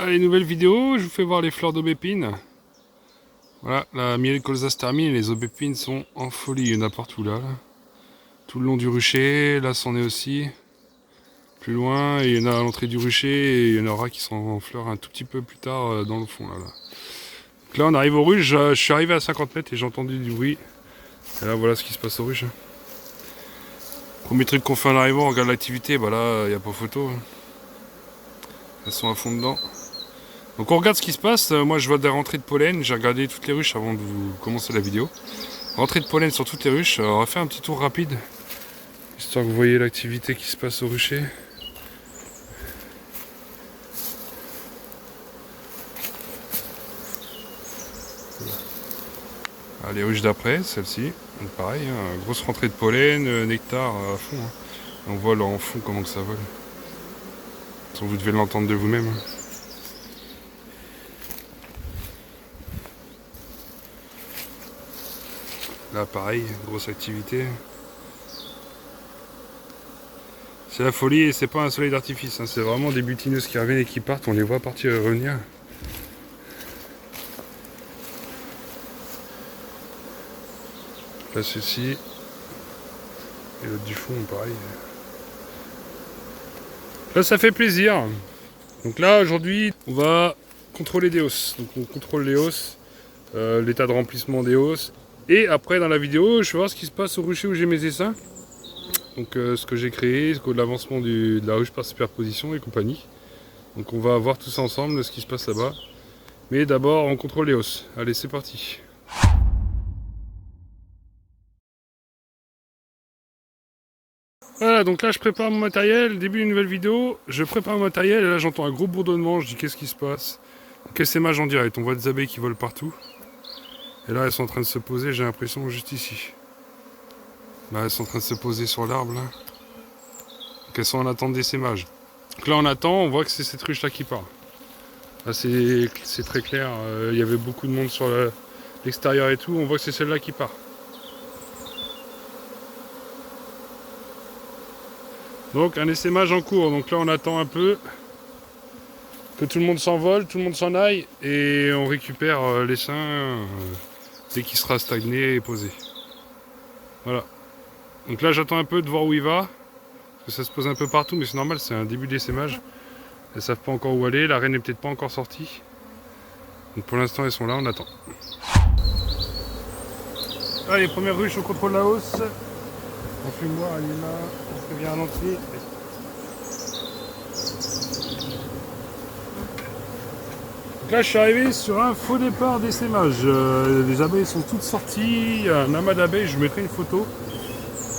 Allez, nouvelle vidéo, je vous fais voir les fleurs d'aubépine. Voilà, la miel colza se termine, les aubépines sont en folie, il y en a partout là. Tout le long du rucher, là c'en est aussi. Plus loin, et il y en a à l'entrée du rucher, et il y en aura qui sont en fleurs un tout petit peu plus tard dans le fond là. Donc là on arrive au ruche, je suis arrivé à 50 mètres et j'ai entendu du bruit. Et là voilà ce qui se passe au ruche. Premier truc qu'on fait en arrivant, on regarde l'activité, bah là il n'y a pas photo. Elles sont à fond dedans. Donc on regarde ce qui se passe, moi je vois des rentrées de pollen, j'ai regardé toutes les ruches avant de vous commencer la vidéo. Rentrée de pollen sur toutes les ruches, on va faire un petit tour rapide, histoire que vous voyez l'activité qui se passe au rucher. Ah, les ruches d'après, celle-ci, pareil, hein, grosse rentrée de pollen, nectar à fond. Hein. On voit là en fond comment que ça vole. Vous devez l'entendre de vous-même. Hein. Là pareil, grosse activité. C'est la folie et c'est pas un soleil d'artifice, hein. C'est vraiment des butineuses qui reviennent et qui partent, on les voit partir et revenir. Là ceci, et l'autre du fond pareil. Là ça fait plaisir. Donc là aujourd'hui on va contrôler des hausses. Donc on contrôle les hausses, l'état de remplissement des hausses. Et après dans la vidéo je vais voir ce qui se passe au rucher où j'ai mes essaims. Donc ce que j'ai créé, l'avancement de la ruche par superposition et compagnie. Donc on va voir tout ça ensemble, ce qui se passe là-bas. Mais d'abord on contrôle les hausses. Allez c'est parti. Voilà, donc là je prépare mon matériel, début d'une nouvelle vidéo, je prépare mon matériel et là j'entends un gros bourdonnement, je dis qu'est-ce qui se passe? Quel sémage en direct, on voit des abeilles qui volent partout. Et là elles sont en train de se poser, j'ai l'impression juste ici. Là elles sont en train de se poser sur l'arbre là. Donc elles sont en attente des sémages. Donc là on attend, on voit que c'est cette ruche là qui part. Là c'est très clair, il y avait beaucoup de monde sur l'extérieur et tout, on voit que c'est celle-là qui part. Donc un essaimage en cours, donc là on attend un peu que tout le monde s'envole, tout le monde s'en aille et on récupère l'essaim dès qu'il sera stagné et posé. Voilà. Donc là j'attends un peu de voir où il va, parce que ça se pose un peu partout mais c'est normal, c'est un début d'essaimage. Elles savent pas encore où aller, la reine n'est peut-être pas encore sortie. Donc pour l'instant elles sont là, on attend. Allez, première ruche, on contrôle la hausse. On fume voir, elle est là, on prévient à l'entrée. Donc là je suis arrivé sur un faux départ d'essaimage. Les abeilles sont toutes sorties, il y a un amas d'abeilles, je vous mettrai une photo.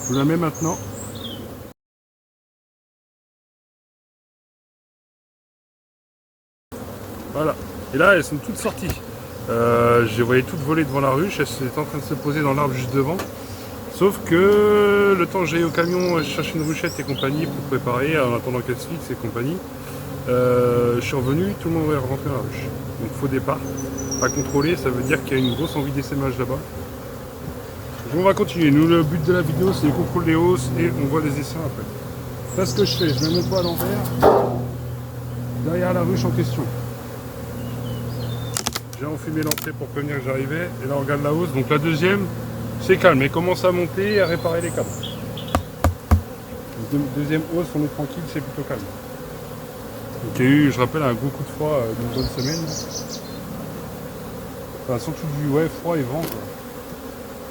Je vous la mets maintenant. Voilà. Et là elles sont toutes sorties. Je les voyais toutes voler devant la ruche, elles étaient en train de se poser dans l'arbre juste devant. Sauf que le temps que j'aille au camion chercher une ruchette et compagnie pour préparer, en attendant qu'elle se fixe et compagnie, je suis revenu, tout le monde est rentré dans la ruche. Donc faux départ, pas contrôlé, ça veut dire qu'il y a une grosse envie d'essaimage là-bas. Donc on va continuer, nous le but de la vidéo c'est le contrôle des hausses et on voit les essaims après. Là ce que je fais, je mets mon poids à l'envers, derrière la ruche en question. J'ai enfumé l'entrée pour prévenir que j'arrivais, et là on regarde la hausse, donc la deuxième, c'est calme, elle commence à monter et à réparer les câbles. Deuxième hausse, on est tranquille, c'est plutôt calme. Donc il y a eu, je rappelle, un gros coup de froid d'une bonne semaine. Enfin, surtout du froid et vent. Quoi.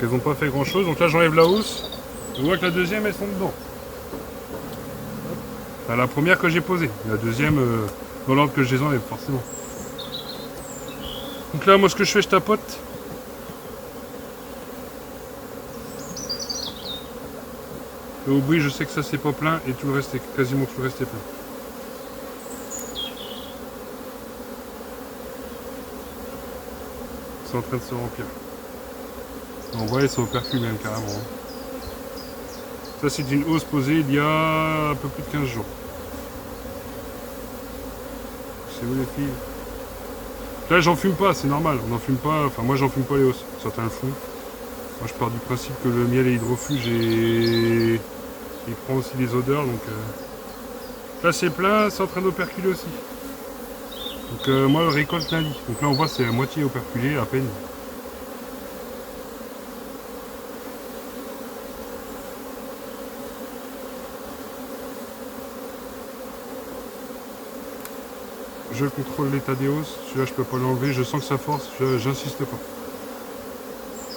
Elles n'ont pas fait grand chose. Donc là, j'enlève la hausse. On voit que la deuxième, elles sont dedans. Enfin, la première que j'ai posée. La deuxième, dans l'ordre que je les enlève, forcément. Donc là, moi, ce que je fais, je tapote. Et au bruit, je sais que ça, c'est pas plein. Et tout le reste, quasiment tout le reste est plein. C'est en train de se remplir. On voit, elles sont au percule même carrément. Ça c'est une hausse posée il y a un peu plus de 15 jours. C'est où les filles? Là j'en fume pas, c'est normal, on n'en fume pas, enfin moi j'en fume pas les hausses, certains le font. Moi je pars du principe que le miel est hydrofuge et il prend aussi des odeurs donc... Là c'est plein, c'est en train d'operculer aussi. Donc moi, récolte lundi. Donc là, on voit c'est à moitié operculé, à peine. Je contrôle l'état des hausses. Celui-là, je peux pas l'enlever. Je sens que ça force. J'insiste pas.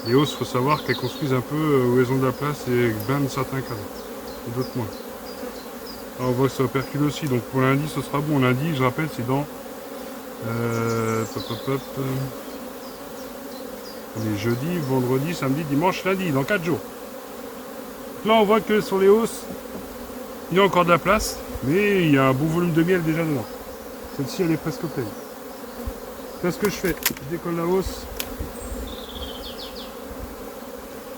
Les hausses, il faut savoir qu'elles construisent un peu où elles ont de la place et blindent certains cadres. Et d'autres moins. Là, on voit que ça opercule aussi. Donc pour lundi, ce sera bon. Lundi, je rappelle, c'est dans... On est jeudi, vendredi, samedi, dimanche, lundi, dans 4 jours. Là, on voit que sur les hausses, il y a encore de la place, mais il y a un bon volume de miel déjà dedans. Celle-ci, elle est presque pleine. Là, ce que je fais, je décolle la hausse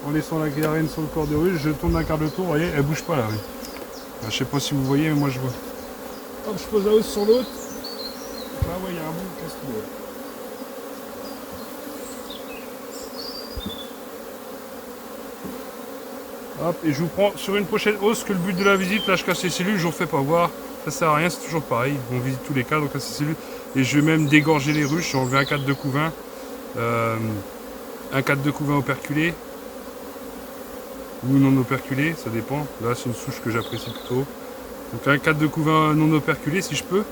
en laissant la grille sur le corps de ruche, je tourne un quart de tour, vous voyez, elle bouge pas là. Oui. Enfin, je sais pas si vous voyez, mais moi je vois. Hop, je pose la hausse sur l'autre. Là, ouais, il y a un bout de casse-couille. Hop, et je vous prends sur une prochaine hausse que le but de la visite, là je casse les cellules, je vous refais pas voir, ça sert à rien, c'est toujours pareil, on visite tous les cadres, on casse les cellules, et je vais même dégorger les ruches, j'ai enlevé un cadre de couvain, un cadre de couvain operculé, ou non operculé, ça dépend, là c'est une souche que j'apprécie plutôt, donc un cadre de couvain non operculé si je peux,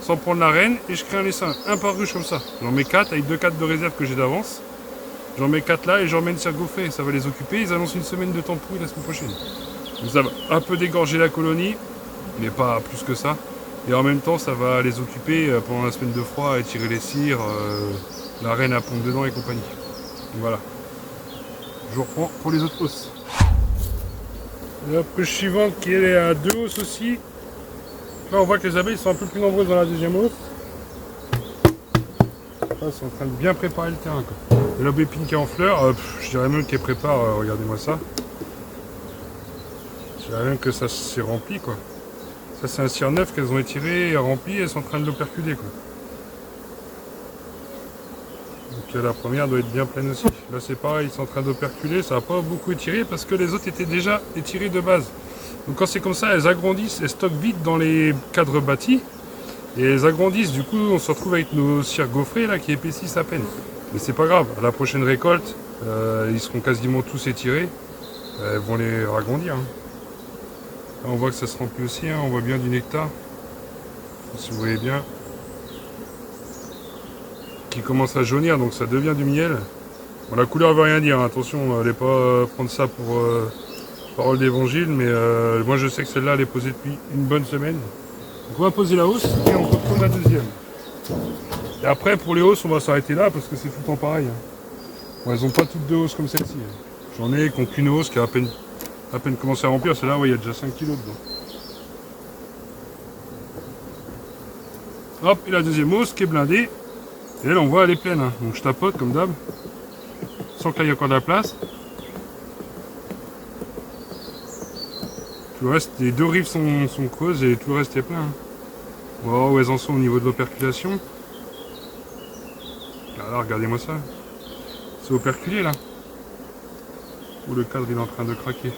sans prendre la reine, et je crée un essaim, un par ruche comme ça, j'en mets 4 avec 2 cadres de réserve que j'ai d'avance. J'en mets 4 là et j'en mets une serre gaufrée, ça va les occuper, ils annoncent une semaine de temps pourri la semaine prochaine. Donc ça va un peu dégorger la colonie, mais pas plus que ça. Et en même temps ça va les occuper pendant la semaine de froid, étirer les cires, la reine à pondre dedans et compagnie. Donc voilà. Je vous reprends pour les autres hausses. La ruche suivante qui est à 2 hausses aussi. Là on voit que les abeilles sont un peu plus nombreuses dans la deuxième hausse. Là, ils sont en train de bien préparer le terrain, quoi. Et l'aubépine qui est en fleurs, je dirais même qu'elle prépare, regardez-moi ça. Je dirais même que ça s'est rempli, quoi. Ça c'est un cire neuf qu'elles ont étiré et rempli et elles sont en train de l'operculer, quoi. Donc la première doit être bien pleine aussi. Là c'est pareil, ils sont en train d'operculer, ça n'a pas beaucoup étiré parce que les autres étaient déjà étirés de base. Donc quand c'est comme ça, elles agrandissent, elles stockent vite dans les cadres bâtis. Et elles agrandissent, du coup on se retrouve avec nos cires gaufrées là qui épaississent à peine. Mais c'est pas grave, à la prochaine récolte, ils seront quasiment tous étirés. Elles vont les agrandir. Hein. Là on voit que ça se remplit aussi, hein. On voit bien du nectar. Si vous voyez bien. Qui commence à jaunir, donc ça devient du miel. Bon, la couleur veut rien dire, hein. Attention, n'allez pas prendre ça pour parole d'évangile, mais moi je sais que celle-là elle est posée depuis une bonne semaine. Donc on va poser la hausse et on retourne la deuxième. Et après pour les hausses on va s'arrêter là parce que c'est tout le temps pareil. Hein. Bon, elles n'ont pas toutes deux hausses comme celle-ci. Hein. J'en ai qui n'ont qu'une hausse qui a à peine commencé à remplir. Celle-là, ouais, il y a déjà 5 kilos dedans. Hop, et la deuxième hausse qui est blindée. Et là on voit elle est pleine. Hein. Donc je tapote comme d'hab. Sans qu'il y ait encore de la place. Tout le reste, les deux rives sont creuses et tout le reste est plein. Hein. On va voir où elles en sont au niveau de l'operculation. Là, regardez-moi ça. C'est operculé là. Où le cadre il est en train de craquer.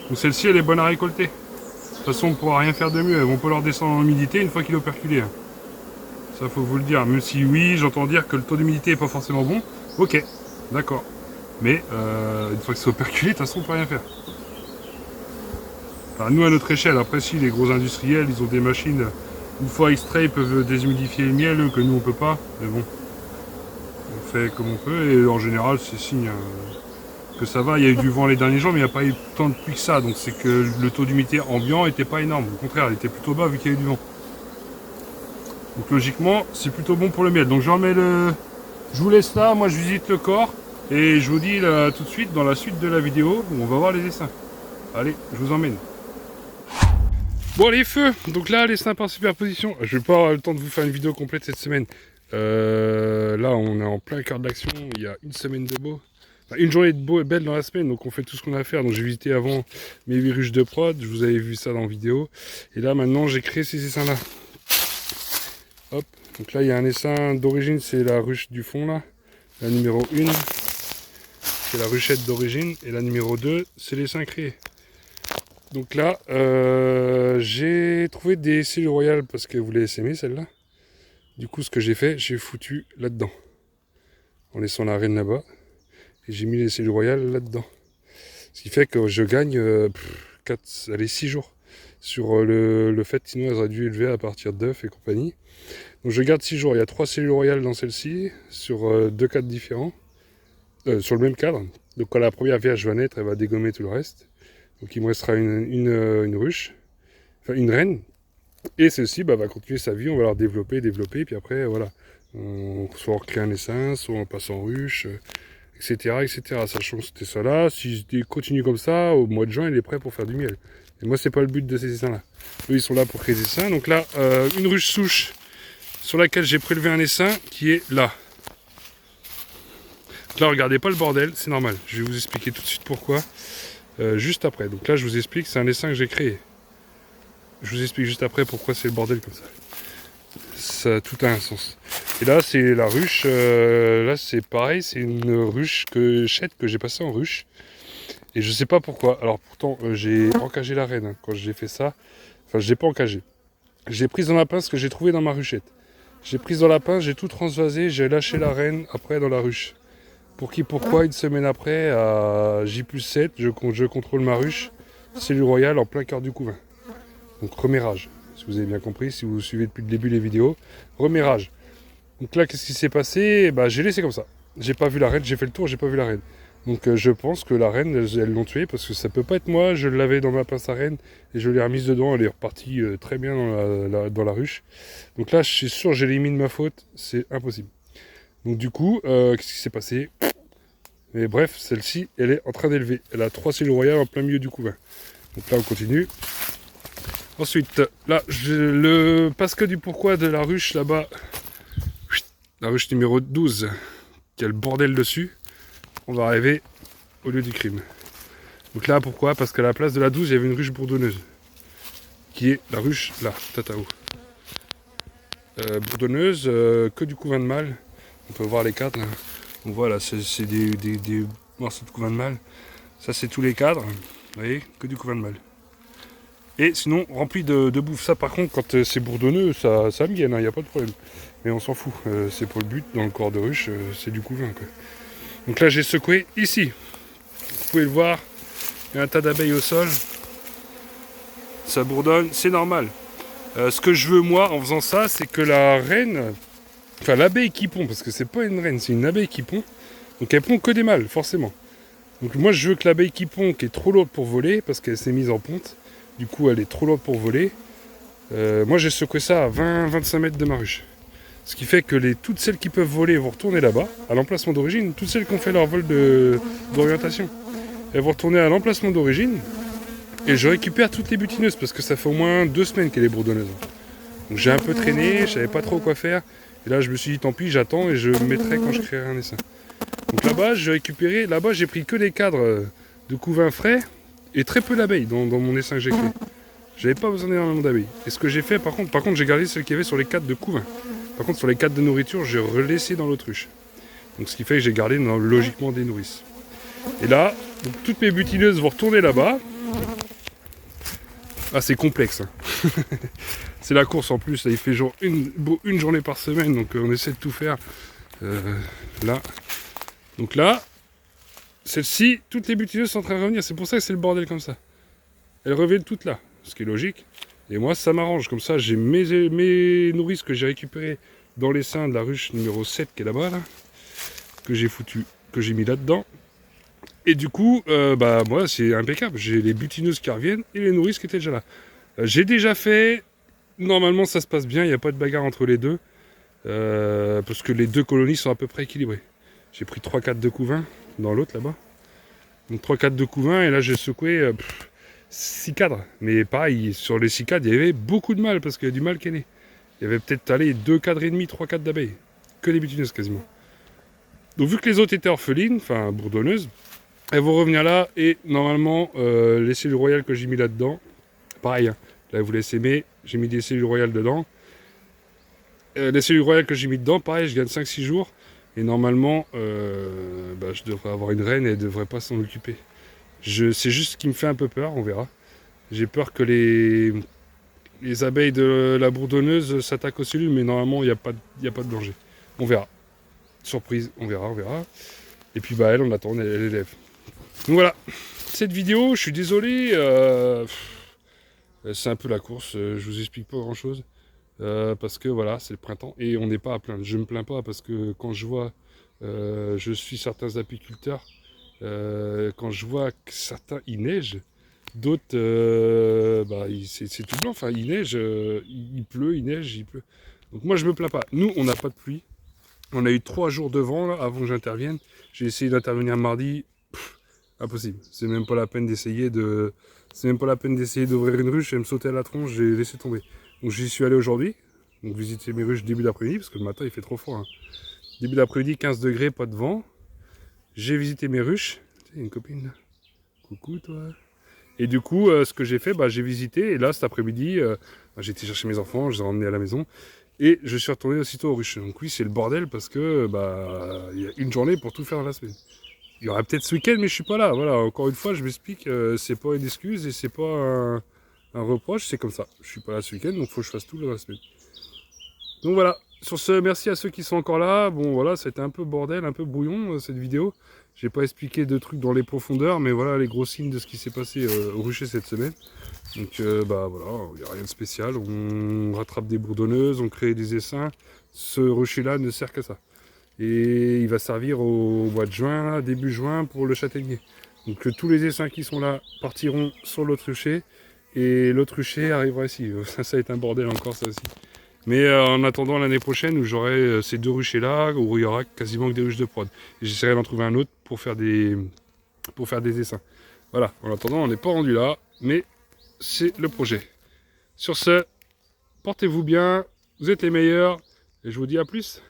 Donc celle-ci elle est bonne à récolter. De toute façon on ne pourra rien faire de mieux. Elles vont pas leur descendre en humidité une fois qu'il est operculé. Hein. Ça faut vous le dire. Même si oui, j'entends dire que le taux d'humidité est pas forcément bon. Ok, d'accord. Mais une fois que c'est operculé, de toute façon on peut rien faire. Enfin, nous à notre échelle, après si les gros industriels, ils ont des machines, une fois extraits, ils peuvent déshumidifier le miel, que nous on peut pas, mais bon, on fait comme on peut, et en général c'est signe que ça va, il y a eu du vent les derniers jours, mais il n'y a pas eu tant de pluie que ça, donc c'est que le taux d'humidité ambiant était pas énorme, au contraire, il était plutôt bas vu qu'il y a eu du vent. Donc logiquement, c'est plutôt bon pour le miel, donc j'en mets le... Je vous laisse là, moi je visite le corps, et je vous dis là, tout de suite, dans la suite de la vidéo, où on va voir les essaims. Allez, je vous emmène. Bon les feux, donc là les essaims en superposition, je vais pas avoir le temps de vous faire une vidéo complète cette semaine. Là on est en plein cœur de l'action, il y a une semaine de beau. Enfin, une journée de beau et belle dans la semaine, donc on fait tout ce qu'on a à faire. Donc j'ai visité avant mes 8 ruches de prod, je vous avais vu ça dans la vidéo. Et là maintenant j'ai créé ces essaims là. Hop, donc là il y a un essaim d'origine, c'est la ruche du fond là, la numéro 1. C'est la ruchette d'origine, et la numéro 2 c'est l'essaim créé. Donc là, j'ai trouvé des cellules royales parce que vous les aimez celle-là. Du coup, ce que j'ai fait, j'ai foutu là-dedans. En laissant la reine là-bas. Et j'ai mis les cellules royales là-dedans. Ce qui fait que je gagne 6 jours. Sur le fait, sinon elles auraient dû élever à partir d'œufs et compagnie. Donc je garde 6 jours. Il y a 3 cellules royales dans celle-ci, sur 2 cadres différents. Sur le même cadre. Donc quand la première vierge va naître, elle va dégommer tout le reste. Donc il me restera une ruche, enfin une reine. Et celle-ci va continuer sa vie, on va la développer, et puis après, voilà. Soit on recrée un essaim, soit on passe en ruche, etc., etc. Sachant que c'était ça là, si je continue comme ça, au mois de juin, il est prêt pour faire du miel. Et moi, c'est pas le but de ces essaims-là. Eux, ils sont là pour créer des essaims. Donc là, une ruche souche sur laquelle j'ai prélevé un essaim qui est là. Donc là, regardez pas le bordel, c'est normal. Je vais vous expliquer tout de suite pourquoi, juste après. Donc là, je vous explique, c'est un essaim que j'ai créé. Je vous explique juste après pourquoi c'est le bordel comme ça. Ça, tout a un sens. Et là, c'est la ruche. Là, c'est pareil, c'est une ruche que j'ai passée en ruche. Et je sais pas pourquoi. Alors pourtant, j'ai encagé la reine quand j'ai fait ça. Enfin, je l'ai pas encagé. J'ai pris dans la pince que j'ai trouvé dans ma ruchette. J'ai pris dans la pince, j'ai tout transvasé, j'ai lâché la reine après dans la ruche. Pourquoi, une semaine après, à J+7, je contrôle ma ruche, cellule royale en plein cœur du couvain. Donc remérage, si vous avez bien compris, si vous suivez depuis le début les vidéos, remérage. Donc là, qu'est-ce qui s'est passé? Bah, j'ai laissé comme ça. J'ai pas vu la reine, j'ai fait le tour, j'ai pas vu la reine. Donc je pense que la reine, elles l'ont tuée parce que ça peut pas être moi. Je l'avais dans ma pince à reine et je l'ai remise dedans. Elle est repartie très bien dans la ruche. Donc là, je suis sûr, j'ai mis de ma faute. C'est impossible. Donc du coup, qu'est-ce qui s'est passé? Mais bref, celle-ci, elle est en train d'élever. Elle a 3 cellules royales en plein milieu du couvain. Donc là, on continue. Ensuite, là, le pasque du pourquoi de la ruche là-bas, la ruche numéro 12, qui a le bordel dessus, on va arriver au lieu du crime. Donc là, pourquoi? Parce qu'à la place de la 12, il y avait une ruche bourdonneuse, qui est la ruche là, Tatao. Bourdonneuse, que du couvain de mâle. On peut voir les cadres. Là. On voit là, c'est des morceaux de couvain de mâle. Ça, c'est tous les cadres. Vous voyez, que du couvain de mâle. Et sinon, rempli de bouffe. Ça, par contre, quand c'est bourdonneux, ça me gaine, il n'y a pas de problème. Mais on s'en fout. C'est pour le but, dans le corps de ruche, c'est du couvain. Quoi. Donc là, j'ai secoué ici. Vous pouvez le voir, il y a un tas d'abeilles au sol. Ça bourdonne, c'est normal. Ce que je veux, moi, en faisant ça, c'est que la reine, enfin l'abeille qui pond, parce que c'est pas une reine, c'est une abeille qui pond. Donc elle pond que des mâles, forcément. Donc moi, je veux que l'abeille qui pond, qui est trop lourde pour voler, parce qu'elle s'est mise en ponte, du coup, elle est trop lourde pour voler. Moi, j'ai secoué ça à 20-25 mètres de ma ruche. Ce qui fait que toutes celles qui peuvent voler vont retourner là-bas, à l'emplacement d'origine. Toutes celles qui ont fait leur vol d'orientation, elles vont retourner à l'emplacement d'origine. Et je récupère toutes les butineuses, parce que ça fait au moins 2 semaines qu'elle est bourdonneuse. Donc j'ai un peu traîné, je savais pas trop quoi faire. Et là, je me suis dit, tant pis, j'attends et je mettrai quand je créerai un essaim. Donc là-bas, j'ai récupéré, là-bas, j'ai pris que des cadres de couvain frais et très peu d'abeilles dans mon essaim que j'ai créé. J'avais pas besoin d'énormément d'abeilles. Et ce que j'ai fait, par contre, j'ai gardé celles qu'il y avait sur les cadres de couvain. Par contre, sur les cadres de nourriture, j'ai relaissé dans l'autruche. Donc ce qui fait que j'ai gardé logiquement des nourrices. Et là, donc, toutes mes butineuses vont retourner là-bas. Ah, c'est complexe. Hein. C'est la course en plus. Là, il fait genre une journée par semaine, donc on essaie de tout faire. Là. Donc là, celle-ci, toutes les butineuses sont en train de revenir. C'est pour ça que c'est le bordel comme ça. Elles reviennent toutes là, ce qui est logique. Et moi, ça m'arrange. Comme ça, j'ai mes nourrices que j'ai récupérées dans les seins de la ruche numéro 7 qui est là-bas, là, que j'ai mis là-dedans. Et du coup, bah moi, c'est impeccable. J'ai les butineuses qui reviennent et les nourrices qui étaient déjà là. J'ai déjà fait... Normalement, ça se passe bien. Il n'y a pas de bagarre entre les deux. Parce que les deux colonies sont à peu près équilibrées. J'ai pris 3-4 de couvain dans l'autre, là-bas. Donc 3-4 de couvain. Et là, j'ai secoué... 6 cadres, mais pareil, sur les 6 cadres, il y avait beaucoup de mâles, parce qu'il y a du mâle qui est né. Il y avait peut-être allé 2 cadres et demi, 3 cadres d'abeilles, que des butineuses quasiment. Donc vu que les autres étaient orphelines, enfin bourdonneuses, elles vont revenir là, et normalement, les cellules royales que j'ai mis là-dedans, pareil, hein, là vous laissez aimer, j'ai mis des cellules royales dedans. Les cellules royales que j'ai mis dedans, pareil, je gagne 5-6 jours, et normalement, bah, je devrais avoir une reine et elle ne devrait pas s'en occuper. C'est juste ce qui me fait un peu peur, on verra. J'ai peur que les abeilles de la bourdonneuse s'attaquent aux cellules, mais normalement, il n'y a pas de danger. On verra. Surprise, on verra. Et puis, bah, elle, on attend, elle élève. Donc voilà, cette vidéo, je suis désolé, c'est un peu la course, je vous explique pas grand-chose. Parce que voilà, c'est le printemps et on n'est pas à plaindre. Je me plains pas parce que quand je vois, je suis certains apiculteurs, quand je vois que certains il neige, d'autres bah, c'est tout blanc. Enfin, il neige, il pleut, il neige, il pleut. Donc moi je me plains pas. Nous on n'a pas de pluie. On a eu 3 jours de vent là, avant que j'intervienne. J'ai essayé d'intervenir mardi, impossible. C'est même pas la peine d'essayer de. C'est même pas la peine d'essayer d'ouvrir une ruche et me sauter à la tronche, j'ai laissé tomber. Donc j'y suis allé aujourd'hui, donc visiter mes ruches début d'après-midi, parce que le matin il fait trop froid. Hein. Début d'après-midi, 15 degrés, pas de vent. J'ai visité mes ruches. Il y a une copine là. Coucou toi. Et du coup, ce que j'ai fait, bah, j'ai visité, et là cet après-midi, bah, j'ai été chercher mes enfants, je les ai emmenés à la maison, et je suis retourné aussitôt aux ruches. Donc oui, c'est le bordel parce que bah, y a une journée pour tout faire dans la semaine. Il y aura peut-être ce week-end, mais je suis pas là. Voilà, encore une fois, je m'explique, c'est pas une excuse et c'est pas un reproche, c'est comme ça. Je suis pas là ce week-end, donc il faut que je fasse tout dans la semaine. Donc voilà, sur ce, merci à ceux qui sont encore là. Bon voilà, c'était un peu bordel, un peu brouillon cette vidéo. J'ai pas expliqué de trucs dans les profondeurs, mais voilà les gros signes de ce qui s'est passé au rucher cette semaine. Donc bah voilà, il n'y a rien de spécial. On rattrape des bourdonneuses, on crée des essaims. Ce rucher-là ne sert qu'à ça. Et il va servir au mois de juin, début juin, pour le châtaignier. Donc tous les essaims qui sont là partiront sur l'autre rucher, et l'autre rucher arrivera ici. Ça va être un bordel encore ça aussi. Mais en attendant l'année prochaine où j'aurai ces 2 ruchers là, où il y aura quasiment que des ruches de prod. Et j'essaierai d'en trouver un autre pour faire des essaims. Voilà, en attendant on n'est pas rendu là, mais c'est le projet. Sur ce, portez-vous bien, vous êtes les meilleurs, et je vous dis à plus.